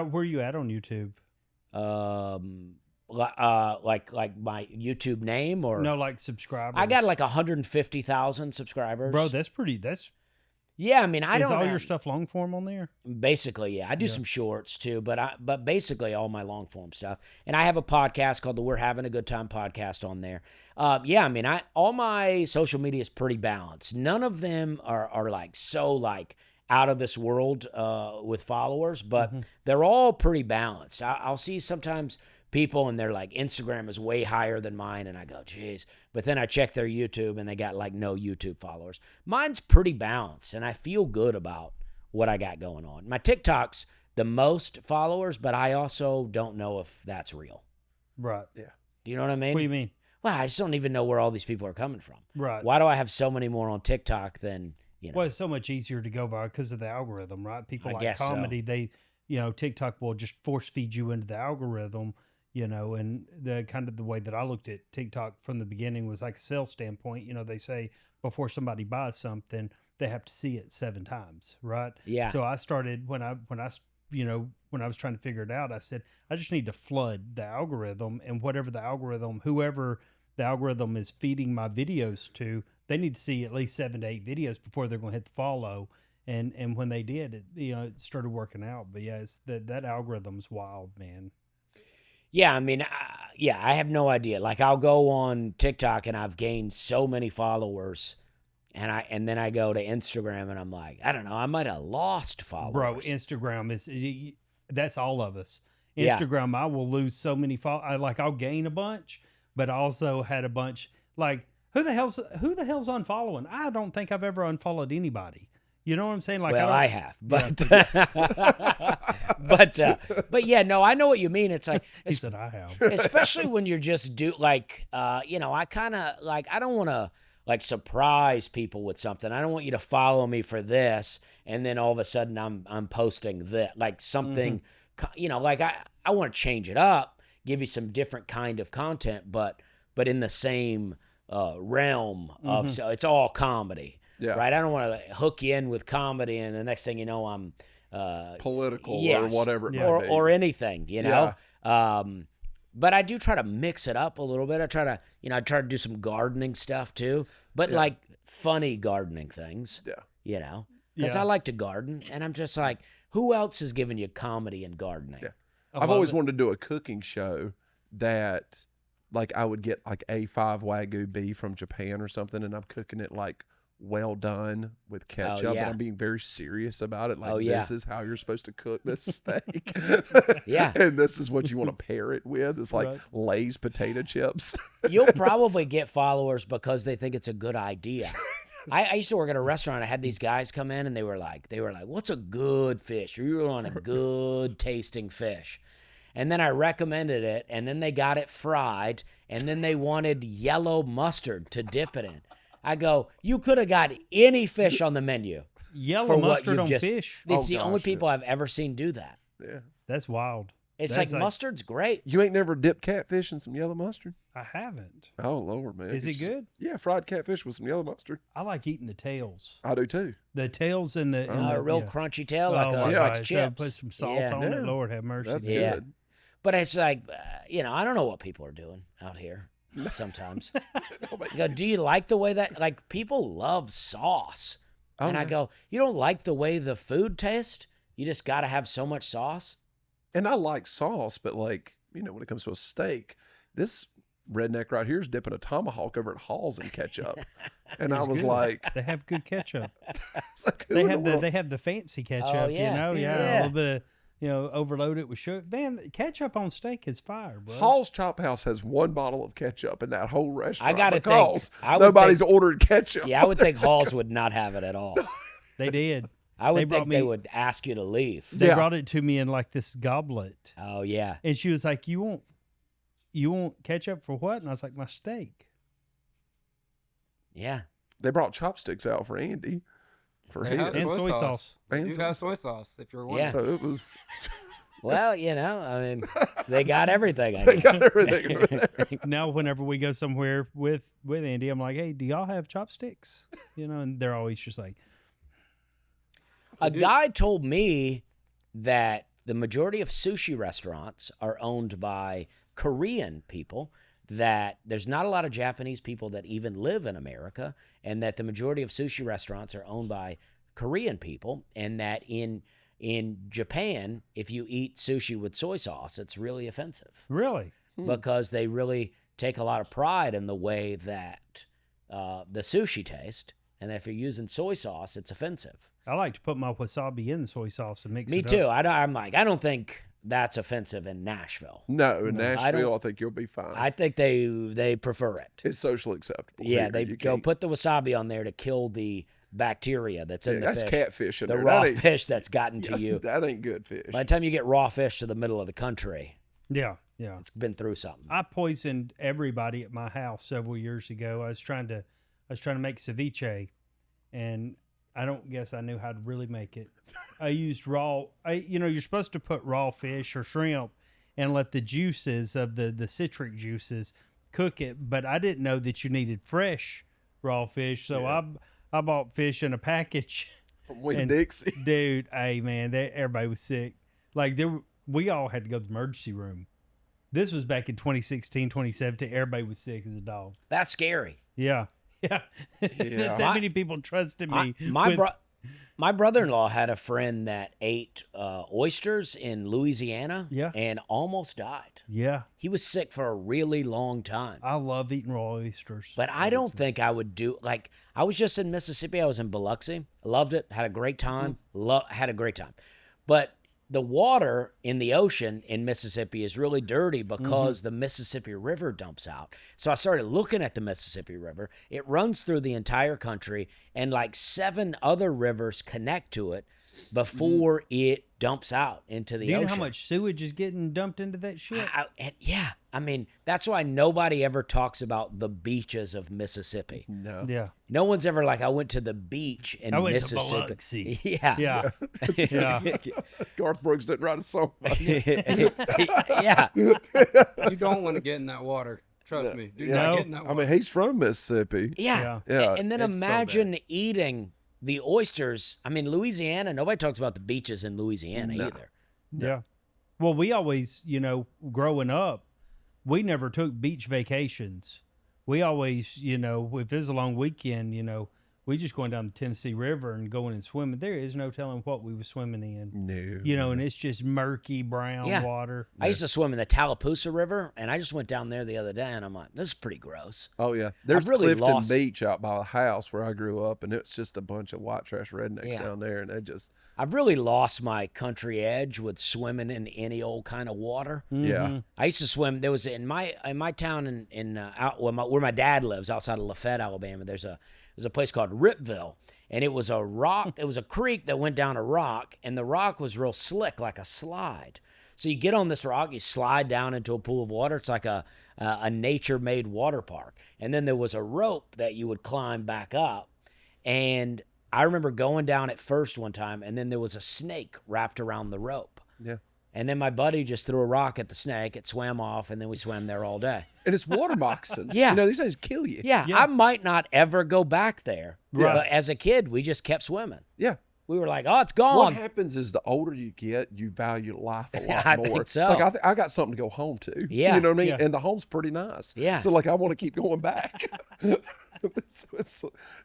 Where are you at on YouTube? Like my YouTube name or No, like subscribers. I got like 150,000 subscribers. Bro, that's yeah. I mean, I is don't all know. your stuff long form on there? Basically, yeah. I do some shorts too, but basically all my long form stuff. And I have a podcast called the We're Having a Good Time podcast on there. Yeah, I mean, all my social media is pretty balanced. None of them are like so like out of this world with followers, but they're all pretty balanced. I'll see sometimes people and they're like, Instagram is way higher than mine, and I go, geez. But then I check their YouTube and they got like no YouTube followers. Mine's pretty balanced, and I feel good about what I got going on. My TikTok's the most followers, but I also don't know if that's real. Right. Yeah. Do you know what I mean? What do you mean? Well, I just don't even know where all these people are coming from. Right. Why do I have so many more on TikTok than, you know? Well, it's so much easier to go viral because of the algorithm, right? People I like guess so. comedy, they, TikTok will just force feed you into the algorithm, and the kind of the way that I looked at TikTok from the beginning was like a sales standpoint. They say before somebody buys something, they have to see it 7 times, right? Yeah. So I started when I was trying to figure it out, I said, I just need to flood the algorithm, and whoever the algorithm is feeding my videos to, they need to see at least 7 to 8 videos before they're going to hit the follow. And when they did, it started working out. But yeah, that algorithm's wild, man. Yeah, I mean, I have no idea. Like, I'll go on TikTok and I've gained so many followers, and then I go to Instagram and I'm like, I don't know, I might have lost followers. Bro, Instagram that's all of us. Yeah. Instagram, I will lose so many followers. I'll gain a bunch, but I also had a bunch. Like, who the hell's unfollowing? I don't think I've ever unfollowed anybody. You know what I'm saying? Like, well, I have, but but yeah, no, I know what you mean. It's like, he said I have. especially when you're just I kind of like, I don't want to like surprise people with something. I don't want you to follow me for this, and then all of a sudden I'm posting that like something, like I want to change it up, give you some different kind of content, but in the same realm of, so it's all comedy. Yeah. Right. I don't want to hook you in with comedy, and the next thing you know, I'm political yes, or whatever it might be. or anything, But I do try to mix it up a little bit. I try to do some gardening stuff too, but like funny gardening things. Yeah. Because I like to garden, and I'm just like, who else is giving you comedy and gardening? Yeah. I've always wanted to do a cooking show that, like, I would get like A5 Wagyu beef from Japan or something, and I'm cooking it like well done with ketchup, and I'm being very serious about it. Like, this is how you're supposed to cook this steak. Yeah. And this is what you want to pair it with. It's like Lay's potato chips. You'll probably get followers because they think it's a good idea. I used to work at a restaurant. I had these guys come in, and they were like, what's a good fish? You were on a good tasting fish. And then I recommended it, and then they got it fried, and then they wanted yellow mustard to dip it in. I go, you could have got any fish on the menu. Yellow mustard on fish? It's the only people I've ever seen do that. Yeah. That's wild. It's like mustard's great. You ain't never dipped catfish in some yellow mustard? I haven't. Oh, Lord, man. Is it good? Yeah, fried catfish with some yellow mustard. I like eating the tails. I do too. The tails and the... a real crunchy tail, like chips. So put some salt on it. Lord have mercy. That's good. But it's like, I don't know what people are doing out here sometimes. I go, do you like the way that, like, people love sauce? And I go, you don't like the way the food tastes? You just got to have so much sauce? And I like sauce, but like, when it comes to a steak, this redneck right here is dipping a tomahawk over at Hall's in ketchup. And I was like, they have good ketchup. Like, they have the fancy ketchup, yeah. a little bit of, overload it with sugar. Man, ketchup on steak is fire, bro. Hall's Chop House has one bottle of ketchup in that whole restaurant. I gotta because think nobody's ordered ketchup. Yeah, I would think Hall's would not have it at all. They did. I would think they would ask you to leave. They brought it to me in like this goblet. Oh yeah. And she was like, You want ketchup for what? And I was like, my steak. Yeah. They brought chopsticks out for Andy. For his. And soy sauce. You got soy sauce if you're wondering. Yeah. So it was. Well, I mean, they got everything. They got everything over there. Now, whenever we go somewhere with Andy, I'm like, hey, do y'all have chopsticks? And they're always just like. A guy told me that the majority of sushi restaurants are owned by Korean people, that there's not a lot of Japanese people that even live in America, and that the majority of sushi restaurants are owned by Korean people, and that in Japan, if you eat sushi with soy sauce, it's really offensive. Really? Because they really take a lot of pride in the way that the sushi tastes, and if you're using soy sauce, it's offensive. I like to put my wasabi in the soy sauce and mix Me it too. up. I'm like, I don't think that's offensive in Nashville. No, in Nashville, I think you'll be fine. I think they prefer it. It's socially acceptable. Yeah, Here, they you go can't- put the wasabi on there to kill the bacteria that's in the that's fish. catfish in the there. raw That ain't- fish that's gotten to you. That ain't good fish. By the time you get raw fish to the middle of the country, Yeah, yeah. it's been through something. I poisoned everybody at my house several years ago. I was trying to make ceviche, and I don't guess I knew how to really make it. I used you're supposed to put raw fish or shrimp and let the juices of the citric juices cook it, but I didn't know that you needed fresh raw fish, so I bought fish in a package. From Winn-Dixie. Dude, hey man, everybody was sick. Like we all had to go to the emergency room. This was back in 2016, 2017. Everybody was sick as a dog. That's scary. Yeah. Yeah. Yeah. that many people trusted me. My brother-in-law had a friend that ate oysters in Louisiana and almost died. Yeah. He was sick for a really long time. I love eating raw oysters. But I don't think I would do, like, I was just in Mississippi. I was in Biloxi. Loved it. Had a great time. Had a great time. But the water in the ocean in Mississippi is really dirty because the Mississippi River dumps out. So I started looking at the Mississippi River. It runs through the entire country, and like 7 other rivers connect to it before it dumps out into the Do you ocean. know how much sewage is getting dumped into that shit? I mean, that's why nobody ever talks about the beaches of Mississippi. No. Yeah. No one's ever like, I went to the beach in I went to Mississippi. Biloxi. Yeah. Yeah. Yeah. Garth Brooks didn't write a song. Yeah. You don't want to get in that water. Trust me. Do Yeah. not No. get in that I water. mean, he's from Mississippi. Yeah. Yeah. And then It's so imagine eating the oysters. I mean, Louisiana, nobody talks about the beaches in Louisiana either. Yeah. Well, we always, growing up, we never took beach vacations. We always, if it was a long weekend, we just going down the Tennessee River and going and swimming. There is no telling what we were swimming in. No. And it's just murky brown water. I used to swim in the Tallapoosa River, and I just went down there the other day, and I'm like, this is pretty gross. Oh, yeah. There's really Clifton lost- Beach out by the house where I grew up, and it's just a bunch of white trash rednecks down there, and they just... I've really lost my country edge with swimming in any old kind of water. Yeah. I used to swim. There was in my town where my dad lives, outside of Lafayette, Alabama. There's a place called Ripville, and it was a rock. It was a creek that went down a rock, and the rock was real slick, like a slide. So you get on this rock, you slide down into a pool of water. It's like a nature-made water park. And then there was a rope that you would climb back up, and I remember going down at first one time, and then there was a snake wrapped around the rope. Yeah. And then my buddy just threw a rock at the snake. It swam off, and then we swam there all day. And it's water moccasins. Yeah. These things kill you. Yeah, I might not ever go back there. Right. But as a kid, we just kept swimming. Yeah. We were like, oh, it's What gone. happens is the older you get, you value life a lot I more. think so. It's like I got something to go home to. Yeah. You know what I mean? Yeah. And the home's pretty nice. Yeah. So like I want to keep going back.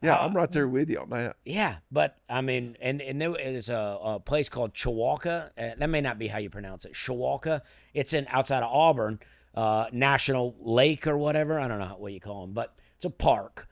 I'm right there with you on that. Yeah, but I mean, and there is a place called Chewalka. That may not be how you pronounce it. Chewalka. It's outside of Auburn, National Lake or whatever. I don't know what you call them, but it's a park.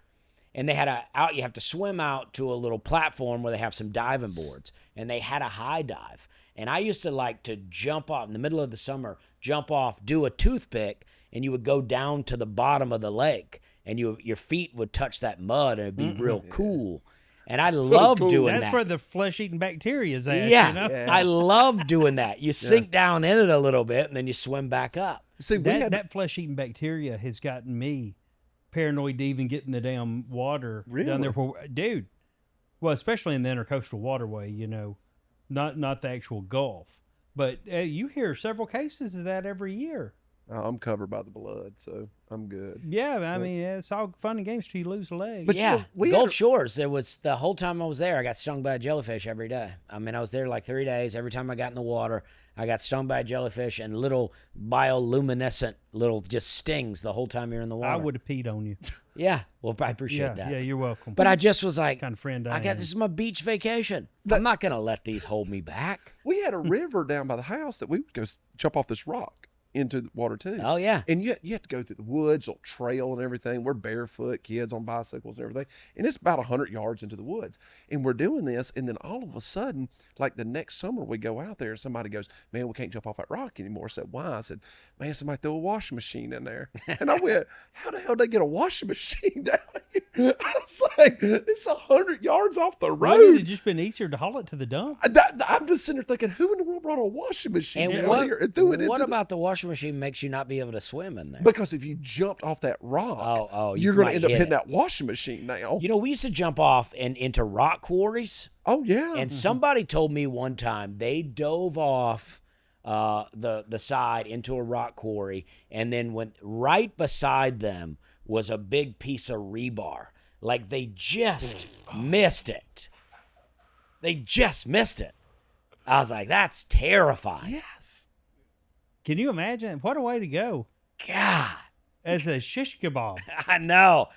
And they had you have to swim out to a little platform where they have some diving boards, and they had a high dive. And I used to like to jump off in the middle of the summer, jump off, do a toothpick, and you would go down to the bottom of the lake, and your feet would touch that mud, and it'd be real cool. And I love cool. doing That's that. where the flesh-eating bacteria is at, Yeah, I love doing that. You sink down in it a little bit, and then you swim back up. See, That flesh-eating bacteria has gotten me paranoid to even get in the damn water down there. Dude, well, especially in the intercoastal waterway, not the actual Gulf. But you hear several cases of that every year. I'm covered by the blood, so I'm good. Yeah, I mean, it's all fun and games till you lose a leg. But Yeah, we Gulf had Shores. It was the whole time I was there. I got stung by a jellyfish every day. I mean, I was there like 3 days. Every time I got in the water, I got stung by a jellyfish and little bioluminescent little just stings the whole time you're in the water. I would have peed on you. Yeah, well, I appreciate that. Yeah, you're welcome. But I just was like, kind of friend I I got am. this is my beach vacation. I'm not gonna let these hold me back. we had a river down by the house that we would go jump off this rock into the water too. Oh yeah. And you have to go through the woods, little trail and everything. We're barefoot, kids on bicycles and everything. And it's about 100 yards into the woods. And we're doing this. And then all of a sudden, like the next summer, we go out there and somebody goes, man, we can't jump off that rock anymore. I said, why? I said, man, somebody threw a washing machine in there. And I went, how the hell did they get a washing machine down here? I was like, it's 100 yards off the road. Wouldn't it have just been easier to haul it to the dump? I'm just sitting there thinking, who in the world brought a washing machine And down here and threw it into what about the washing machine makes you not be able to swim in there? Because if you jumped off that rock, you you're going might to end up hit hitting it. that washing machine now. You know, we used to jump off and into rock quarries. Oh yeah, And somebody told me one time they dove off the side into a rock quarry, and then went right beside them was a big piece of rebar. Like they just missed it. They just missed it. I was like, that's terrifying. yes. Can you imagine? What a way to go. God, As a shish kebab. I know.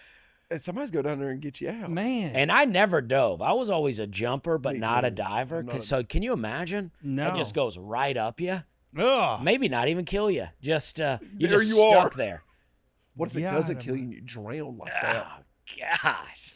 And somebody's go down there and get you out. Man. And I never dove. I was always a jumper, but Me not a too. diver. I'm not a- So can you imagine? No. It just goes right up you. Ugh. Maybe not even kill you. Just you're There just you stuck are. there. What if it God, doesn't kill you and you drown like that? Oh gosh.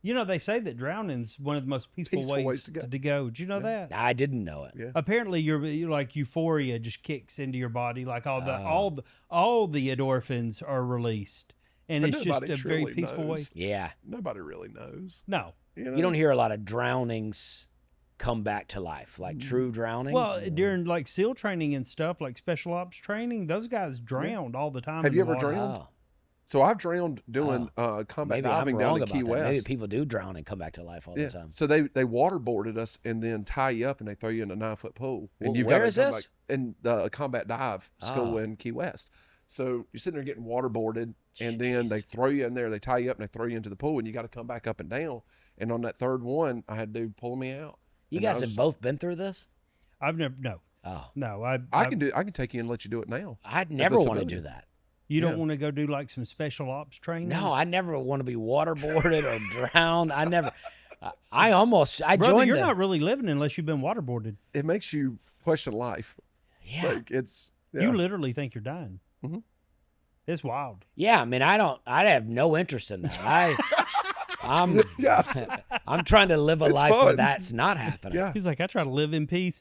You know, they say that drowning's one of the most peaceful, ways to go. Did you know that? I didn't know it. Yeah. Apparently, you're like euphoria just kicks into your body, like Oh. all the endorphins are released, and But it's just nobody a very truly peaceful way. knows. Yeah. Nobody really knows. No, You know? You don't hear a lot of drownings come back to life, like true drownings. well, during like SEAL training and stuff, like special ops training, those guys drowned all the time. Have in you the ever water. drowned? Oh, So I've drowned doing combat maybe I'm diving wrong down in about Key that. West. Maybe people do drown and come back to life all the time. So they waterboarded us and then tie you up and they throw you in a 9-foot pool. And you've Where got is to come this? back in the combat dive school Oh. in Key West. So you're sitting there getting waterboarded, and then they throw you in there, they tie you up, and they throw you into the pool, and you got to come back up and down. And on that third one, I had dude pull me out. You And I guys have was- both been through this? I've never. Oh, No. I can take you and let you do it now. I'd a never want to civilian. do that. You don't Yeah. want to go do like some special ops training? No, I never want to be waterboarded or drowned. I never. I Brother, joined. you're not really living unless you've been waterboarded. It makes you question life. Yeah. Like it's yeah. You literally think you're dying. Mhm. It's wild. Yeah, I mean, I have no interest in that. I'm Yeah. I'm trying to live a It's life where fun. that's not happening. Yeah. He's like, I try to live in peace